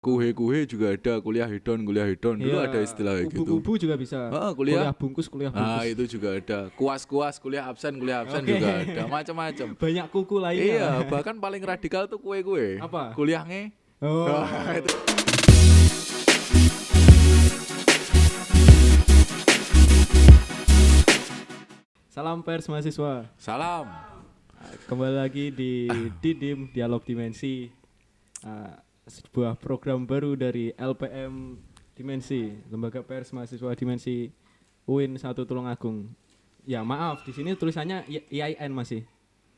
Kuhe-kuhe juga ada, kuliah hedon dulu ada istilah kayak gitu. Kubu-kubu juga bisa. Kuliah bungkus. Nah, itu juga ada. Kuas-kuas, kuliah absen juga ada, macam-macam. Banyak kuku lainnya. Iya, bahkan paling radikal tuh kue-kue. Apa? Kuliah nge. Oh. Itu. Salam pers mahasiswa. Salam. Kembali lagi di Didim Dialog Dimensi. Sebuah program baru dari LPM Dimensi, Lembaga Pers Mahasiswa Dimensi UIN 1 Tulungagung. Ya maaf, di sini tulisannya IAIN masih.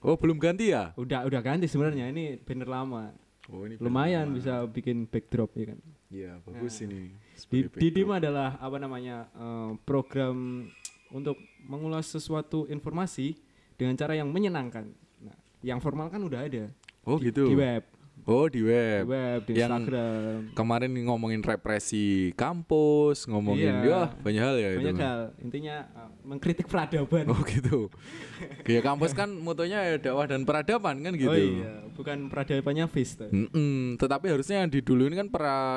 Oh, belum ganti ya? Udah ganti sebenarnya, ini banner lama. Oh, ini lumayan bisa bikin backdrop ya kan. Iya, bagus ini. Didim adalah program untuk mengulas sesuatu informasi dengan cara yang menyenangkan. Nah, yang formal kan udah ada. Oh, gitu. Di web. Oh, di web. Di Instagram. Kemarin ngomongin represi kampus, ngomongin banyak hal ya. Banyak hal. Intinya mengkritik peradaban. Oh, gitu. Kayak kampus kan motonya ya dakwah dan peradaban kan gitu. Oh iya, bukan peradabannya FIS. Tetapi harusnya yang diduluin kan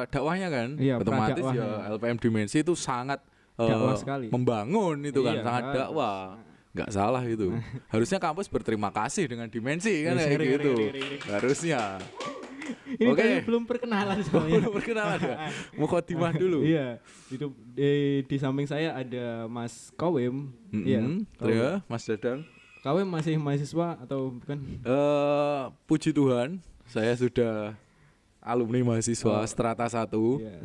dakwahnya kan. Iya, otomatis ya LPM Dimensi itu sangat dakwah sekali. Membangun itu kan, sangat dakwah. Nggak salah itu. Harusnya kampus berterima kasih dengan Dimensi kan kayak gitu. Harusnya. Ini okay. Belum perkenalan soalnya. Belum perkenalan ya. Mukhodimah dulu. Iya. Itu di samping saya ada Mas Kawem. Iya. Mas Dadang. Kawem masih mahasiswa atau bukan? Puji Tuhan, saya sudah alumni mahasiswa strata 1.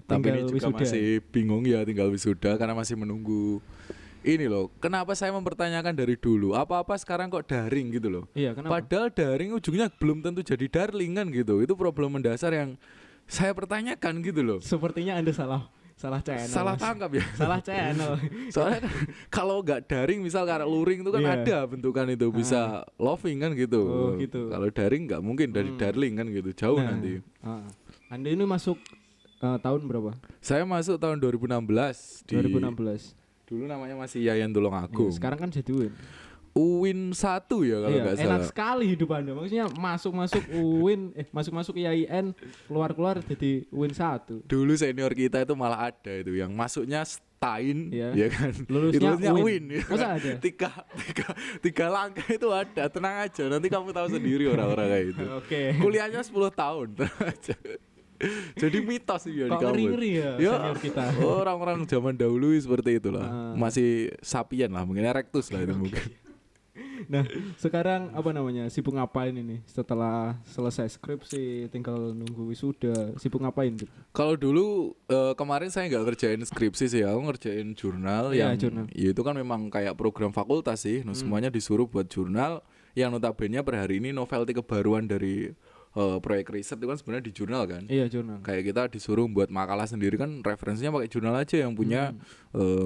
Tapi ini juga wisuda. Masih bingung ya tinggal wisuda karena masih menunggu. Ini loh, kenapa saya mempertanyakan dari dulu, apa-apa sekarang kok daring gitu loh. Iya, kenapa? Padahal daring ujungnya belum tentu jadi darling kan gitu. Itu problem mendasar yang saya pertanyakan gitu loh. Sepertinya Anda salah channel. Salah tangkap ya. Salah channel. Soalnya kan, kalau nggak daring misal kayak luring itu kan ada bentukan itu bisa loving kan gitu. Oh, gitu. Kalau daring nggak mungkin dari darling kan gitu, jauh nanti. Anda ini masuk tahun berapa? Saya masuk tahun 2016 di 2016. Dulu namanya masih Yayan Tulungagung. Sekarang kan jadi UIN. UIN 1 ya kalau nggak salah. Enak sekali hidup Anda. Maksudnya masuk UIN, masuk IAIN, keluar jadi UIN 1. Dulu senior kita itu malah ada itu yang masuknya Stain, ya kan. Lulusnya UIN. Ya Masa kan? ada? Tiga langkah itu ada. Tenang aja, nanti kamu tahu sendiri orang-orang kayak itu. Oke. Kuliahnya 10 tahun, tenang aja. Jadi mitos ya di kampus. Ngeri ya senior kita. Orang-orang zaman dahulu seperti itulah. Masih sapien lah, mungkin erectus lah itu mungkin. Nah, sekarang sibuk ngapain ini? Setelah selesai skripsi, tinggal nunggu wisuda, sibuk ngapain gitu? Kalau dulu kemarin saya nggak ngerjain skripsi sih, aku ngerjain jurnal jurnal. Ya itu kan memang kayak program fakultas sih. Semuanya disuruh buat jurnal yang notabene per hari ini novelty kebaruan dari proyek riset itu kan sebenarnya di jurnal kan. Iya, jurnal. Kayak kita disuruh buat makalah sendiri kan referensinya pakai jurnal aja yang punya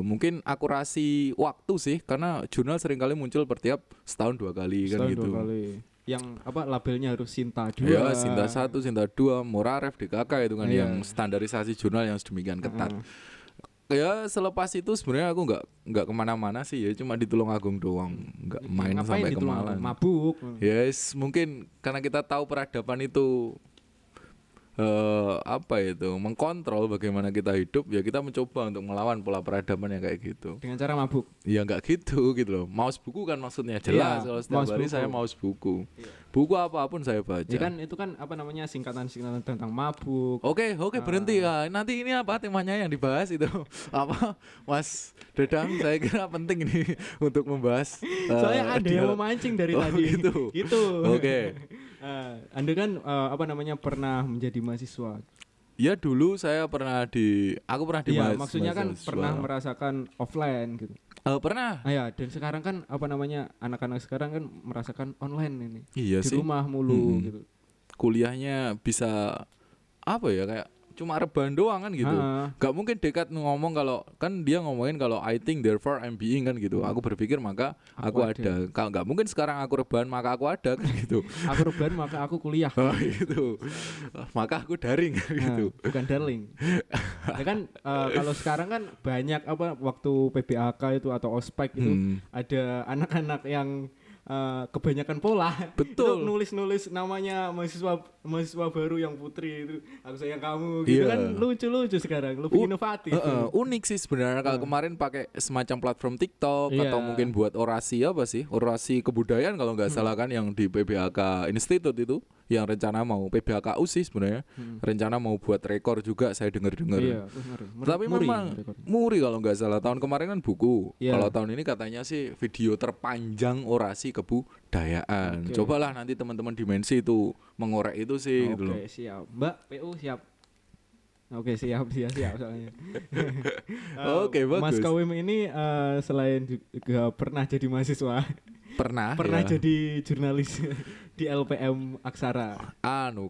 mungkin akurasi waktu sih, karena jurnal seringkali muncul per setahun 2 kali kan gitu. 2 kali. Yang labelnya harus Sinta 2. Ya, Sinta 1, Sinta 2, Moraref, DKK itu kan yang standarisasi jurnal yang sedemikian ketat. Ya selepas itu sebenarnya aku nggak kemana-mana sih, ya cuma di Tulungagung doang, nggak main sampai ke Malang. Mabuk. Yes, mungkin karena kita tahu peradaban itu mengkontrol bagaimana kita hidup, ya kita mencoba untuk melawan pola peradaban yang kayak gitu. Dengan cara mabuk? Ya nggak gitu loh. Maus buku kan maksudnya jelas. Kalau setiap hari saya maus buku. Buku apapun saya baca. Ya kan itu kan singkatan tentang mabuk. Oke, berhenti ya. Nanti ini apa temanya yang dibahas itu? Apa, Mas Dadang? Saya kira penting ini untuk membahas. Soalnya ada yang memancing dari tadi. Gitu. Oke. Anda kan pernah menjadi mahasiswa. Ya dulu saya pernah di mahasiswa. Maksudnya kan pernah merasakan offline gitu. Pernah. Ya, dan sekarang kan anak-anak sekarang kan merasakan online ini. Iya di sih. Rumah mulu gitu. Kuliahnya bisa kayak cuma rebahan doang kan gitu. Gak mungkin Dekat ngomong kalau kan dia ngomongin kalau I think therefore I'm being kan gitu. Aku berpikir maka aku ada. Kalau gak mungkin sekarang aku rebahan maka aku ada kan gitu. Aku rebahan maka aku kuliah. Gitu. Maka aku daring gitu. Bukan darling. Ya kan kalau sekarang kan banyak waktu PBAK itu atau ospek itu ada anak-anak yang kebanyakan pola. Betul. Nulis namanya mahasiswa mahasiswa baru yang putri itu aku sayang kamu gitu kan lucu-lucu sekarang lebih inovatif. Unik sih sebenarnya kalau kemarin pakai semacam platform TikTok atau mungkin buat orasi kebudayaan kalau nggak salah kan yang di PBHK Institute itu yang rencana mau PBHKU sih sebenarnya rencana mau buat rekor juga saya dengar-dengar. Tapi memang muri kalau nggak salah tahun kemarin kan buku. Kalau tahun ini katanya sih video terpanjang orasi kebudayaan. Cobalah nanti teman-teman Dimensi itu mengorek itu sih gitu loh. Oke, siap. Mbak PU siap. Oke, siap soalnya. Oke, bagus. Mas Kawim ini selain juga pernah jadi mahasiswa, pernah jadi jurnalis di LPM Aksara.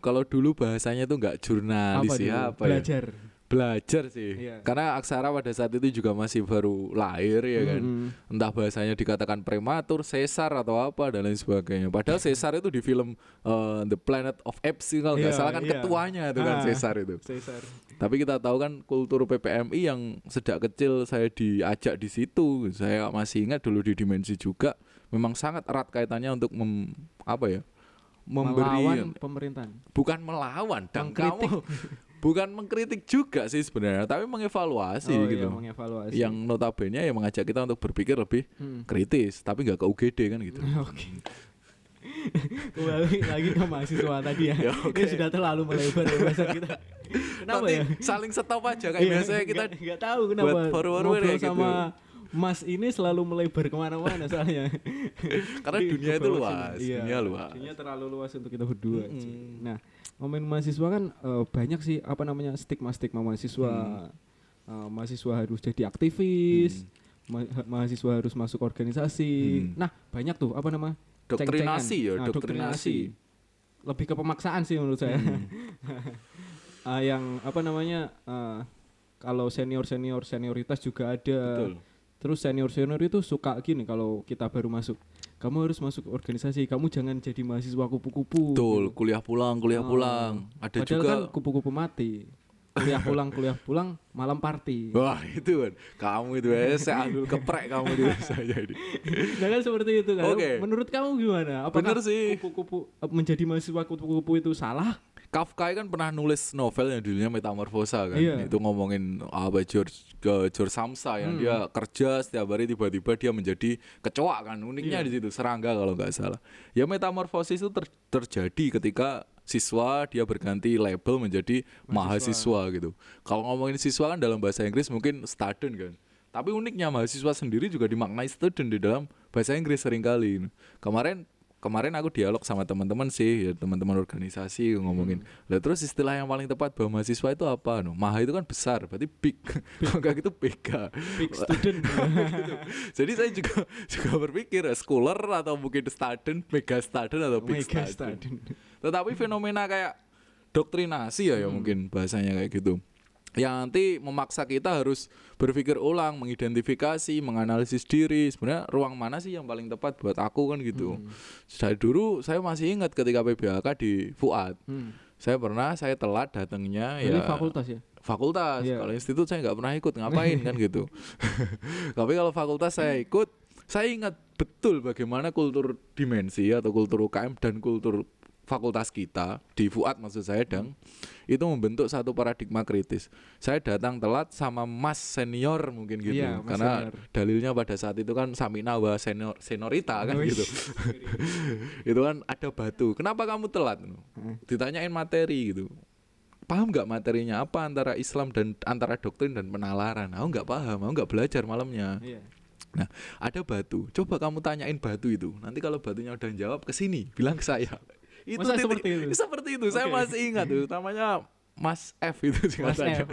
Kalau dulu bahasanya tuh nggak jurnalis apa ya? Belajar sih. Karena Aksara pada saat itu juga masih baru lahir ya kan. Entah bahasanya dikatakan prematur, sesar atau apa dan lain sebagainya. Padahal sesar itu di film The Planet of Apes kalau nggak salah kan ketuanya itu kan sesar itu. Tapi kita tahu kan kultur PPMI yang sejak kecil saya diajak di situ. Saya masih ingat dulu di Dimensi juga memang sangat erat kaitannya untuk memberi melawan pemerintahan. Bukan melawan dan kamu bukan mengkritik juga sih sebenarnya, tapi mengevaluasi gitu. Mengevaluasi. Yang notabene ya mengajak kita untuk berpikir lebih kritis, tapi nggak ke UGD kan gitu. Oke. Kembali lagi ke mahasiswa tadi ya. Ini sudah terlalu melebar ya bahasa kita. Kenapa nanti ya? saling stop aja kayak biasanya kita nggak tahu kenapa ngobrol sama Mas ini selalu melebar kemana-mana soalnya. Karena dunia itu luas, dunia terlalu luas untuk kita berdua. Nah, ngomongin mahasiswa kan banyak sih stigma mahasiswa. Mahasiswa harus jadi aktivis, mahasiswa harus masuk organisasi. Nah, banyak tuh doktrinasi. Lebih ke pemaksaan sih menurut saya. Yang kalau senioritas juga ada. Betul. Terus senior itu suka gini kalau kita baru masuk. Kamu harus masuk organisasi, kamu jangan jadi mahasiswa kupu-kupu. Betul, kuliah pulang. Ada padahal juga kan kupu-kupu mati. Kuliah pulang malam party. Wah, itu kan. Kamu itu saya ambil keprek kamu di saya ini. Nah kan seperti itu kan. Menurut kamu gimana? Apakah kupu-kupu menjadi mahasiswa kupu-kupu itu salah? Kafka kan pernah nulis novel yang judulnya Metamorfosa kan. Itu ngomongin George Samsa yang dia kerja setiap hari tiba-tiba dia menjadi kecoa kan. Uniknya di situ serangga kalau nggak salah. Ya metamorfosis itu terjadi ketika siswa dia berganti label menjadi mahasiswa gitu. Kalau ngomongin siswa kan dalam bahasa Inggris mungkin student kan. Tapi uniknya mahasiswa sendiri juga dimaknai student di dalam bahasa Inggris seringkali. Kemarin aku dialog sama teman-teman sih, ya teman-teman organisasi ngomongin. Lah terus istilah yang paling tepat bahwa mahasiswa itu apa? Maha itu kan besar, berarti big. Enggak gitu big student. Gitu. Jadi saya juga berpikir scholar atau mungkin student, mega student atau big student. Tetapi fenomena kayak doktrinasi ya mungkin bahasanya kayak gitu. Yang nanti memaksa kita harus berpikir ulang, mengidentifikasi, menganalisis diri. Sebenarnya ruang mana sih yang paling tepat buat aku kan gitu. Dari dulu saya masih ingat ketika PBHK di Fuad. Saya telat datangnya ya. Fakultas ya? Fakultas. Kalau institut saya nggak pernah ikut, ngapain kan gitu. Tapi kalau fakultas saya ikut, saya ingat betul bagaimana kultur Dimensi atau kultur UKM dan kultur fakultas kita di Fuad maksud saya itu membentuk satu paradigma kritis. Saya datang telat sama mas senior mungkin gitu, karena dalilnya pada saat itu kan samina wa seniorita kan gitu. Itu kan ada batu. Kenapa kamu telat? Ditanyain materi gitu. Paham nggak materinya apa antara Islam dan antara doktrin dan penalaran? Aku nggak paham, aku nggak belajar malamnya. Nah, ada batu. Coba kamu tanyain batu itu. Nanti kalau batunya udah jawab kesini, bilang ke saya. Itu seperti itu. Saya masih ingat tuh namanya Mas F itu singkatannya.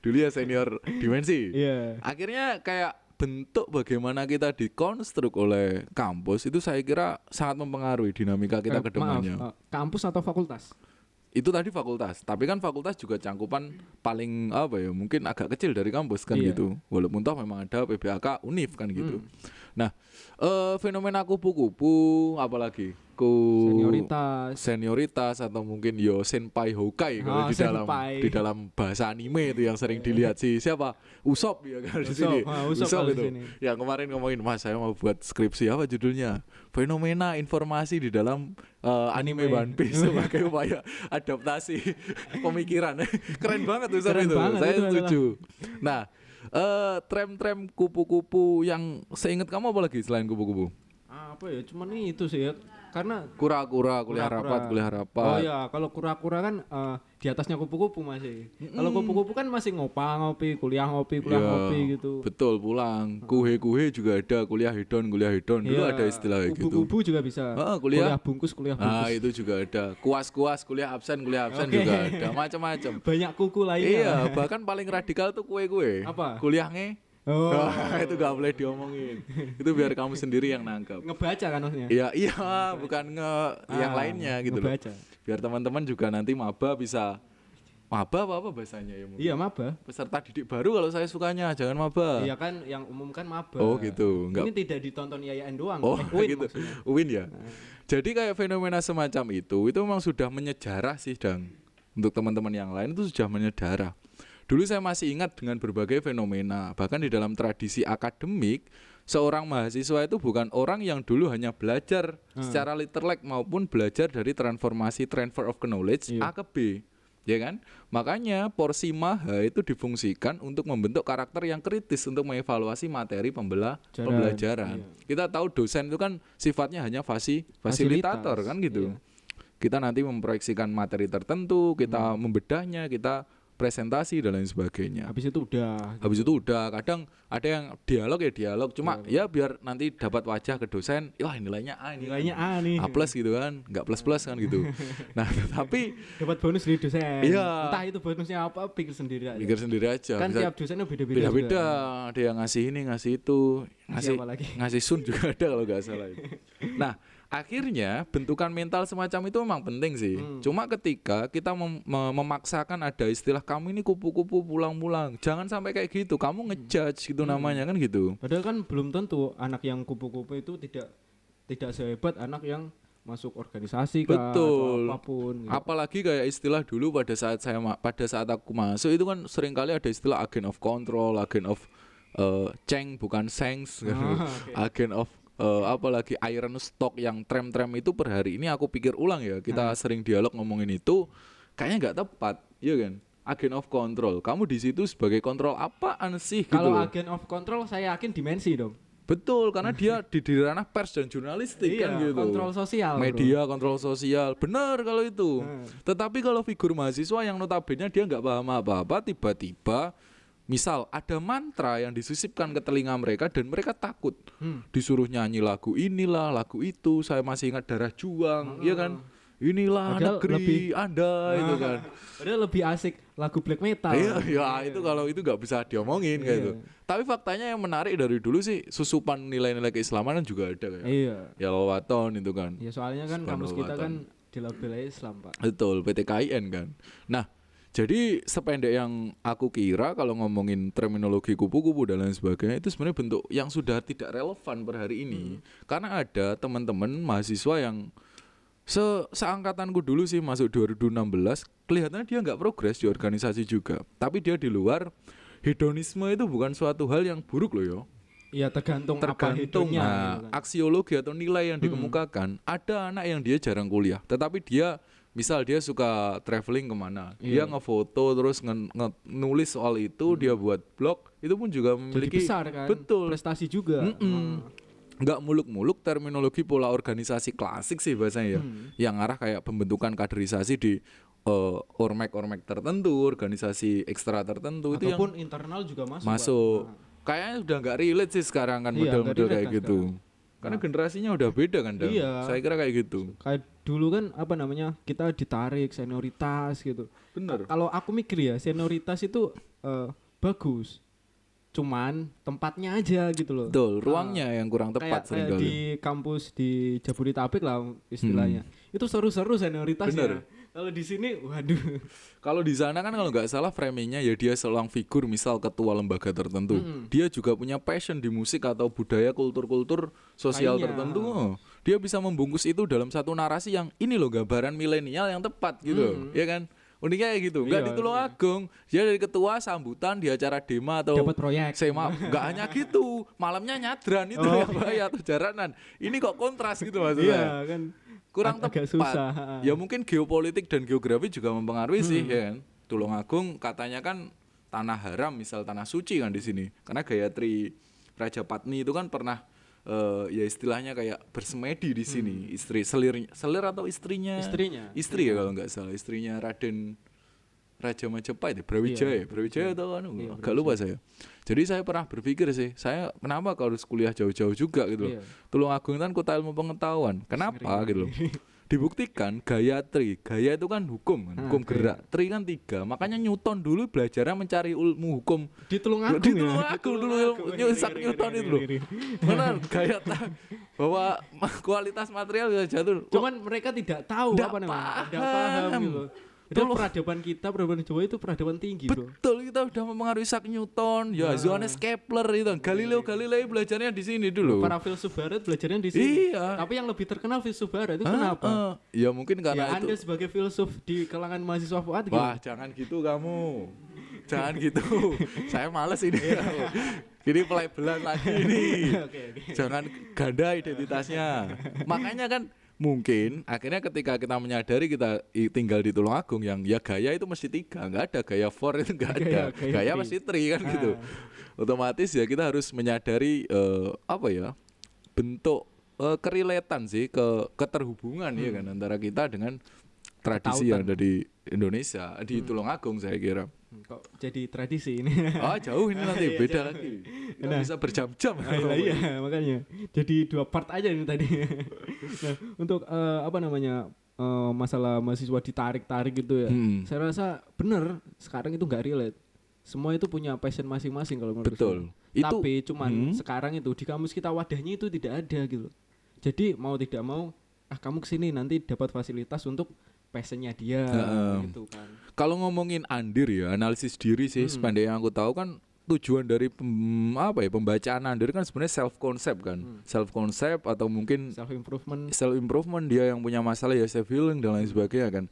Dulu ya senior Dimensi. Akhirnya kayak bentuk bagaimana kita dikonstruk oleh kampus itu saya kira sangat mempengaruhi dinamika kita ke depannya. Kampus atau fakultas? Itu tadi fakultas, tapi kan fakultas juga cangkupan paling mungkin agak kecil dari kampus kan gitu. Walaupun toh memang ada PBHK Univ kan gitu. Nah, fenomena kupu-kupu apalagi? Senioritas atau mungkin yo senpai Hokkai kalau di dalam bahasa anime itu yang sering dilihat sih siapa? Usop ya kan di sini. Usop itu. Yang kemarin ngomongin Mas saya mau buat skripsi apa judulnya? Fenomena informasi di dalam anime One Piece sebagai upaya adaptasi pemikiran. Keren banget Usop itu. Saya setuju. Nah, tram-tram kupu-kupu yang seingat kamu apa lagi selain kupu-kupu? Apa ya? Cuman itu sih ya. Karena kura-kura kuliah rapat. Oh iya, kalau kura-kura kan di atasnya kupu-kupu masih. Kalau kupu-kupu kan masih ngopi, kuliah ngopi gitu. Betul, pulang. Kuhe juga ada, kuliah hedon. Dulu ada istilah kayak gitu. Kupu-kupu juga bisa. Kuliah bungkus. Nah, itu juga ada. Kuas, kuliah absen juga ada. Macam-macam. Banyak kuku lainnya. Iya, bahkan paling radikal tuh kue. Apa? Kuliahnya itu gak boleh diomongin. Itu biar kamu sendiri yang nangkep. Ngebaca kan maksudnya? Iya, bukan yang lainnya gitu ngebaca. Loh. Biar teman-teman juga nanti maba bisa maba apa bahasanya ya mungkin. Iya, maba. Peserta didik baru kalau saya sukanya, jangan maba. Iya kan yang umum kan maba. Oh gitu. Ini tidak ditonton IAIN doang. UIN gitu. UIN ya. Jadi kayak fenomena semacam itu memang sudah menyejarah sih untuk teman-teman yang lain itu sudah menyejarah. Dulu saya masih ingat dengan berbagai fenomena, bahkan di dalam tradisi akademik, seorang mahasiswa itu bukan orang yang dulu hanya belajar secara literlek maupun belajar dari transfer of knowledge A ke B, ya kan? Makanya porsi maha itu difungsikan untuk membentuk karakter yang kritis untuk mengevaluasi materi pembelajaran. Kita tahu dosen itu kan sifatnya hanya fasilitator kan gitu. Kita nanti memproyeksikan materi tertentu, kita membedahnya, kita presentasi dan lain sebagainya. Habis itu udah. Kadang ada yang dialog cuma ya biar nanti dapat wajah ke dosen, wah nilainya A nih. A+ gitu kan, enggak plus kan gitu. Nah, tapi dapat bonus dari dosen. Iya. Entah itu bonusnya apa, pikir sendiri aja. Kan tiap dosennya beda-beda. Ada yang ngasih ini, ngasih itu, ngasih sun juga ada kalau enggak salah. Nah, akhirnya bentukan mental semacam itu memang penting sih. Cuma ketika kita memaksakan ada istilah kamu ini kupu-kupu pulang-pulang, jangan sampai kayak gitu. Kamu ngejudge gitu namanya kan gitu. Padahal kan belum tentu anak yang kupu-kupu itu tidak sehebat anak yang masuk organisasi atau apapun. Gitu. Apalagi kayak istilah dulu pada saat aku masuk itu kan seringkali ada istilah agent of control, agent of ceng bukan sengs, agent of apalagi iron stock yang tram itu per hari ini aku pikir ulang ya, kita sering dialog ngomongin itu kayaknya nggak tepat, iya kan? Agent of control, kamu di situ sebagai kontrol apaan sih? Kalau gitu. Agent of control saya yakin dimensi dong. Betul, karena dia di ranah pers dan jurnalistik kan gitu. Kontrol sosial. Media, kontrol sosial, benar kalau itu. Tetapi kalau figur mahasiswa yang notabene dia nggak paham apa-apa, tiba-tiba misal ada mantra yang disusipkan ke telinga mereka dan mereka takut. Disuruh nyanyi lagu inilah, lagu itu. Saya masih ingat Darah Juang, iya kan? Inilah padahal negeri Anda itu kan. Padahal lebih asik lagu black metal. Iya, itu kalau itu nggak bisa diomongin kayak itu. Tapi faktanya yang menarik dari dulu sih susupan nilai-nilai keislaman juga ada kayak. Iya. Ya lawaton itu kan. Ya soalnya kan kampus kita kan dilabeli Islam, Pak. Betul, PTKIN kan. Nah, jadi sependek yang aku kira kalau ngomongin terminologi kupu-kupu dan lain sebagainya itu sebenarnya bentuk yang sudah tidak relevan per hari ini. Karena ada teman-teman mahasiswa yang seangkatanku dulu sih masuk 2016, kelihatannya dia nggak progres di organisasi juga. Tapi dia di luar, hedonisme itu bukan suatu hal yang buruk loh yo. Iya, tergantung apa hedonnya. Nah, aksiologi atau nilai yang dikemukakan, ada anak yang dia jarang kuliah, tetapi dia misal dia suka traveling kemana, dia ngefoto terus nulis soal itu, dia buat blog, itu pun juga memiliki jadi besar kan, betul prestasi juga. Nggak muluk-muluk terminologi pola organisasi klasik sih bahasanya ya, yang arah kayak pembentukan kaderisasi di ormek tertentu, organisasi ekstra tertentu, ataupun itu yang internal juga masuk. Kayaknya udah nggak relate sih sekarang kan model-model kayak gitu. Karena generasinya udah beda kan, Iya. Saya kira kayak gitu. Kayak dulu kan kita ditarik senioritas gitu. Bener. Kalau aku mikir ya senioritas itu bagus. Cuman tempatnya aja gitu loh. Betul, ruangnya yang kurang tepat kayak di kampus di Jabodetabek lah istilahnya. Itu seru-seru senioritasnya. Bener. Kalau di sini, waduh. Kalau di sana kan kalau nggak salah framingnya ya dia seorang figur misal ketua lembaga tertentu. Dia juga punya passion di musik atau budaya kultur-kultur sosial Lainnya. tertentu. Dia bisa membungkus itu dalam satu narasi yang ini loh gambaran milenial yang tepat gitu, ya kan? Uniknya kayak gitu. Nggak Iya, di Tulungagung, dia dari ketua sambutan di acara Dema atau Dapat proyek. Sema, nggak hanya gitu, malamnya nyadran itu yang bahaya atau jaranan. Ini kok kontras gitu maksudnya. Iya kan. Kurang Agak tepat. susah. Ya mungkin geopolitik dan geografi juga mempengaruhi sih ya kan. Tulungagung katanya kan tanah haram misal tanah suci kan di sini. Karena Gayatri Raja Patni itu kan pernah ya istilahnya kayak bersemedi di sini. Istri selir atau istrinya? Istri ya kalau nggak salah, istrinya Raden Raja Majapahit, Brawijaya, Brawijaya atau kan, agak lupa saya. Jadi saya pernah berpikir sih, saya kenapa kalau harus kuliah jauh-jauh juga gitu loh. Tulungagung kan kota ilmu pengetahuan. Kenapa gitu loh? Dibuktikan gaya itu kan hukum kan, hukum gerak. Tri kan 3. Makanya Newton dulu belajarnya mencari ilmu hukum Di Tulungagung. di Tulungagung dulu Isaac Newton itu loh. Benar, bahwa kualitas material bisa jatuh. Cuman mereka tidak tahu Nggak apa namanya. Tidak paham. paham gitu. Dan peradaban kita, peradaban Jawa itu peradaban tinggi, Bro. Betul, kita udah mempengaruhi Isaac Newton, ya Johannes Kepler itu, Galileo Galilei belajarnya di sini dulu. Para filsuf barat belajarnya di sini. Iya. Tapi yang lebih terkenal filsuf barat itu kenapa? Ya mungkin karena Ya Anda itu. sebagai filsuf di kalangan mahasiswa Fuad Wah, gitu. jangan gitu kamu. Jangan gitu. Saya males ini. Ini pelabelan lagi ini. Oke. Jangan ganda identitasnya. Makanya kan mungkin akhirnya ketika kita menyadari kita tinggal di Tulungagung yang ya gaya itu mesti 3, nggak ada gaya 4 itu nggak ada, gaya mesti 3 kan gitu. Otomatis ya kita harus menyadari apa ya, bentuk kerelatan sih, keterhubungan ya kan antara kita dengan tradisi yang ada di Indonesia, di Tulungagung saya kira. Kok jadi tradisi ini? Oh jauh ini nanti beda lagi. Kita bisa berjam-jam. Iya, makanya. Jadi 2 part aja ini tadi. Nah, untuk apa namanya? Masalah mahasiswa ditarik-tarik gitu ya. Hmm. Saya rasa benar sekarang itu nggak relate. Semua itu punya passion masing-masing kalau menurut Betul. saya. Tapi cuman sekarang itu di kampus kita wadahnya itu tidak ada gitu. Jadi mau tidak mau kamu kesini nanti dapat fasilitas untuk passionnya dia gitu kan. Kalau ngomongin Andir ya, analisis diri sih sepandai yang aku tahu kan tujuan dari pembacaan Andir kan sebenarnya self concept kan. Self concept atau mungkin Self improvement dia yang punya masalah ya self healing dan lain sebagainya kan.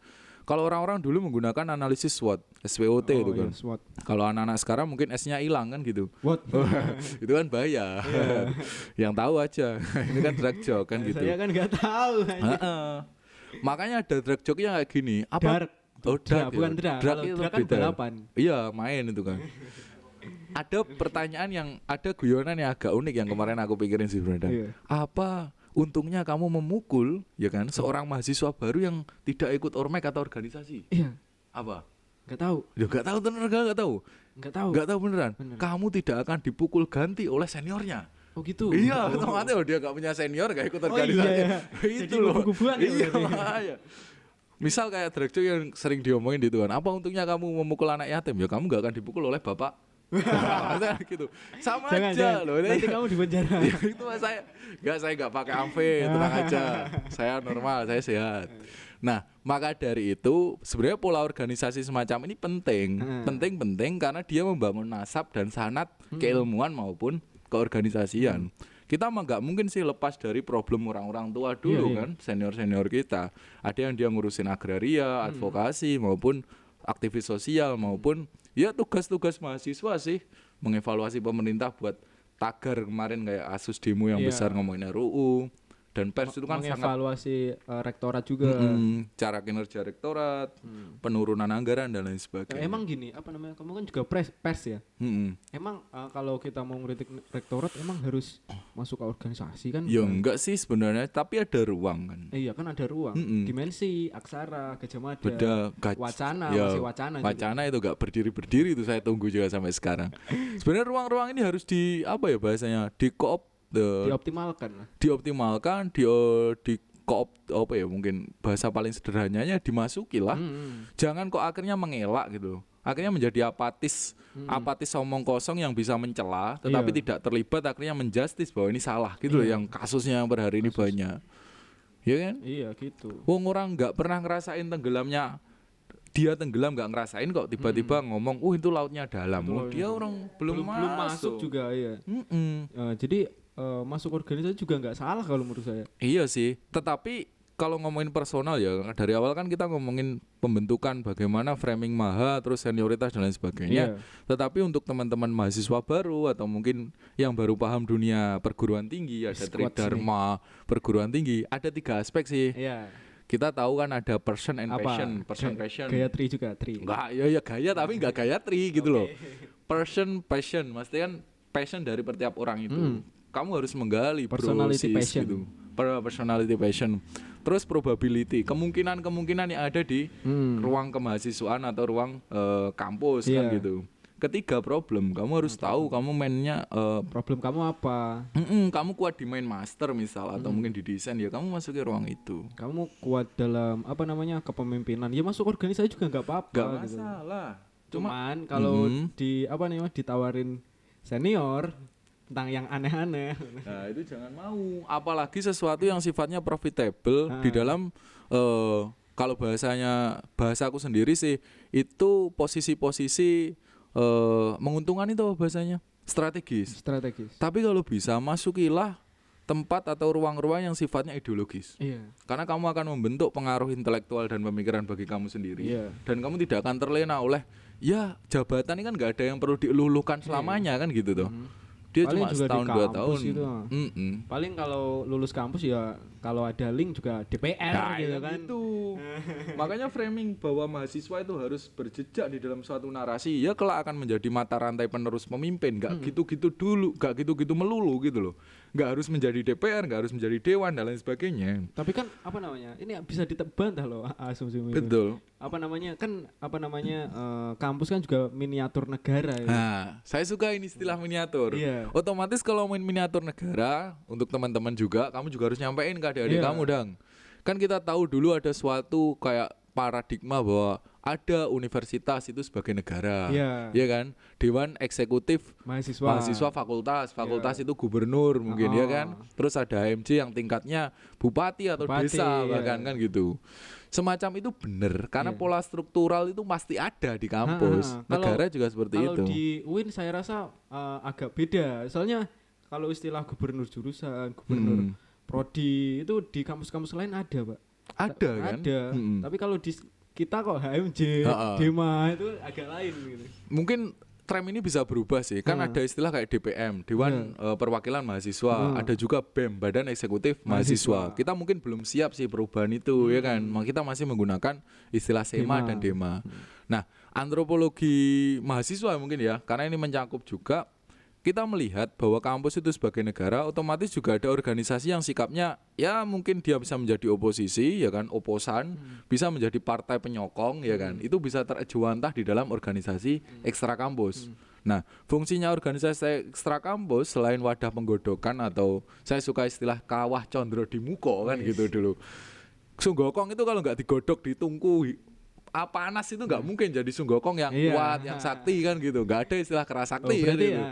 Kalau orang-orang dulu menggunakan analisis SWOT, SWOT itu kan. SWOT. Kalau anak-anak sekarang mungkin S-nya hilang kan gitu. What? Itu kan bahaya. Yang tahu aja. Ini kan drag joke kan gitu. Saya kan nggak tahu. Makanya ada drag joke-nya kayak gini. Apa? Dark. Drag, bukan drag. Kalau itu drag kan beda. balapan. Iya, main itu kan. Ada pertanyaan yang ada guyonan yang agak unik yang kemarin aku pikirin sih Brenda. Iya. Apa untungnya kamu memukul ya kan seorang mahasiswa baru yang tidak ikut ormek atau organisasi? Iya. Apa? Nggak tahu. Ya nggak tahu bener nggak tahu. Nggak tahu. Nggak tahu beneran. Bener. Kamu tidak akan dipukul ganti oleh seniornya. Oh gitu. Iya, otomatis dia nggak punya senior, nggak ikut Oh, organisasi. iya. Itu Jadi loh. kubu-kubuan ya Iya, berarti. makanya. Misal kayak direktur yang sering diomongin gitu kan, apa untungnya kamu memukul anak yatim? Ya kamu nggak akan dipukul oleh bapak. Nah, gitu. Sama aja loh. Nanti kamu di penjara. Ya, itu mas saya nggak pakai amfe, tenang aja. Saya normal, saya sehat. Nah, maka dari itu sebenarnya pola organisasi semacam ini penting, penting karena dia membangun nasab dan sanad keilmuan maupun keorganisasian. Kita mah nggak mungkin sih lepas dari problem orang-orang tua dulu kan, senior-senior kita. Ada yang dia ngurusin agraria, advokasi maupun aktivis sosial maupun ya tugas-tugas mahasiswa sih, mengevaluasi pemerintah buat tagar kemarin kayak asus demo yang besar ngomongin RUU. Dan pers itu kan sangat mengevaluasi rektorat juga. cara kinerja rektorat, penurunan anggaran dan lain sebagainya. Emang gini, apa namanya? Kamu kan juga pers ya. Emang kalau kita mau ngeritik rektorat emang harus masuk ke organisasi kan? Ya enggak sih sebenarnya, tapi ada ruang kan. Iya kan ada ruang. Dimensi, Aksara, Gajah Mada, Wacana, ya, masih Wacana. Wacana itu enggak berdiri itu saya tunggu juga sampai sekarang. Sebenarnya ruang-ruang ini harus di apa ya bahasanya? Dioptimalkan, di koop apa ya mungkin bahasa paling sederhananya dimasuki lah. Jangan kok akhirnya mengelak gitu. Akhirnya menjadi apatis omong kosong yang bisa mencela tetapi tidak terlibat, akhirnya menjustis bahwa ini salah gitu loh, yang kasusnya yang per hari ini banyak. Ya kan? Iya gitu. Wong orang nggak pernah ngerasain tenggelamnya, dia tenggelam nggak ngerasain kok tiba-tiba ngomong, itu lautnya dalam. Dia orang belum masuk juga ya. Jadi masuk organisasi juga nggak salah kalau menurut saya. Iya sih, tetapi kalau ngomongin personal ya dari awal kan kita ngomongin pembentukan bagaimana framing maha, terus senioritas dan lain sebagainya. Tetapi untuk teman-teman mahasiswa baru atau mungkin yang baru paham dunia perguruan tinggi, ada tridharma perguruan tinggi, ada 3 aspek sih. Kita tahu kan ada person and passion. Gaya tri juga, tri. Enggak, ya gaya tapi enggak gaya tri gitu loh. Person, passion, maksudnya kan passion dari setiap orang itu. Kamu harus menggali personality passion gitu. Personality passion. Terus probability, kemungkinan yang ada di ruang kemahasiswaan atau ruang kampus kan gitu. Ketiga problem, kamu harus tahu kamu mainnya problem kamu apa. Kamu kuat di main master misal atau mungkin di desain, ya kamu masuk ke ruang itu. Kamu kuat dalam kepemimpinan, ya masuk organisasi juga nggak apa-apa. Gak masalah. Gitu. Cuman kalau ditawarin senior tentang yang aneh-aneh. Nah, itu jangan mau. Apalagi sesuatu yang sifatnya profitable di dalam kalau bahasa aku sendiri sih itu posisi-posisi menguntungkan itu bahasanya strategis. Tapi kalau bisa masukilah tempat atau ruang-ruang yang sifatnya ideologis. Karena kamu akan membentuk pengaruh intelektual dan pemikiran bagi kamu sendiri. Dan kamu tidak akan terlena oleh jabatan ini kan nggak ada yang perlu diluluhkan selamanya kan gitu toh. Dia paling cuma juga setahun 2 tahun gitu. Paling kalau lulus kampus ya kalau ada link juga DPR gitu kan. Itu. Makanya framing bahwa mahasiswa itu harus berjejak di dalam suatu narasi, ya kelak akan menjadi mata rantai penerus pemimpin. Gak gitu-gitu dulu, gak gitu-gitu melulu gitu loh. Gak harus menjadi DPR, gak harus menjadi dewan dan lain sebagainya. Tapi kan ini bisa ditebantah loh asumsi itu. Betul. Kampus kan juga miniatur negara ya. Nah, saya suka ini istilah miniatur. Otomatis kalau main miniatur negara, untuk teman-teman juga, kamu juga harus nyampein ke adik-adik kamu, Dang. Kan kita tahu dulu ada suatu kayak paradigma bahwa ada universitas itu sebagai negara, ya kan? Dewan eksekutif mahasiswa fakultas itu gubernur mungkin, ya kan? Terus ada HMJ yang tingkatnya bupati atau desa bahkan kan gitu. Semacam itu benar karena pola struktural itu pasti ada di kampus. Negara juga seperti itu. Kalau di UIN saya rasa agak beda. Soalnya kalau istilah gubernur jurusan, gubernur prodi itu di kampus-kampus lain ada, Pak. Ada kan? Ada. Tapi kalau di kita kok HMJ, Dema itu agak lain gitu. Mungkin tren ini bisa berubah sih. Kan ada istilah kayak DPM, Dewan Perwakilan Mahasiswa, ada juga BEM, Badan Eksekutif Mahasiswa. Kita mungkin belum siap sih perubahan itu ya kan. Kita masih menggunakan istilah SEMA dan DEMA. Nah, antropologi mahasiswa mungkin ya, karena ini mencakup juga kita melihat bahwa kampus itu sebagai negara otomatis juga ada organisasi yang sikapnya ya mungkin dia bisa menjadi oposisi ya kan, oposan, bisa menjadi partai penyokong ya kan. Itu bisa terejawantah di dalam organisasi ekstra kampus. Nah, fungsinya organisasi ekstra kampus selain wadah penggodokan atau saya suka istilah kawah condro di muko kan gitu dulu. Sunggokong itu kalau nggak digodok ditungku panas itu nggak mungkin jadi sunggokong yang kuat, yang sakti kan gitu. Nggak ada istilah keras sakti kan gitu.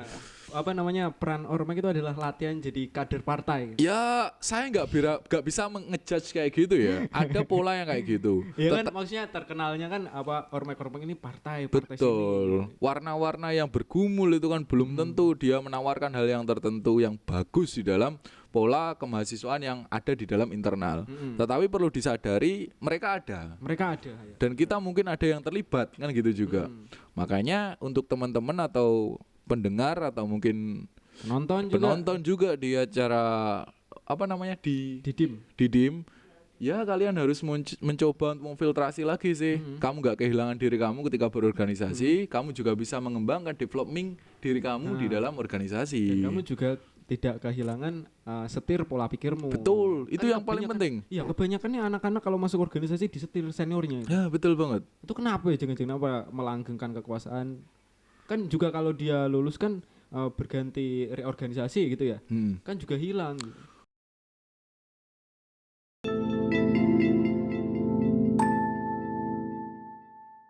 Peran ormas itu adalah latihan jadi kader partai. Ya, saya nggak bisa ngejudge kayak gitu ya. Ada pola yang kayak gitu. Iya kan, maksudnya terkenalnya kan ormas ini partai betul. Sini. Warna-warna yang bergumul itu kan belum tentu dia menawarkan hal yang tertentu yang bagus di dalam pola kemahasiswaan yang ada di dalam internal. Tetapi perlu disadari mereka ada. Ya. Dan kita mungkin ada yang terlibat kan gitu juga. Makanya untuk teman-teman atau pendengar atau mungkin penonton juga di acara di DIM ya kalian harus mencoba untuk memfiltrasi lagi sih. Kamu gak kehilangan diri kamu ketika berorganisasi, kamu juga bisa mengembangkan developing diri kamu di dalam organisasi. Dan kamu juga tidak kehilangan setir pola pikirmu. Betul, itu yang paling penting. Iya, kebanyakan nih anak-anak kalau masuk organisasi disetir seniornya. Ya, betul banget. Itu kenapa ya, jangan-jangan melanggengkan kekuasaan? Kan juga kalau dia lulus kan berganti reorganisasi gitu ya, kan juga hilang.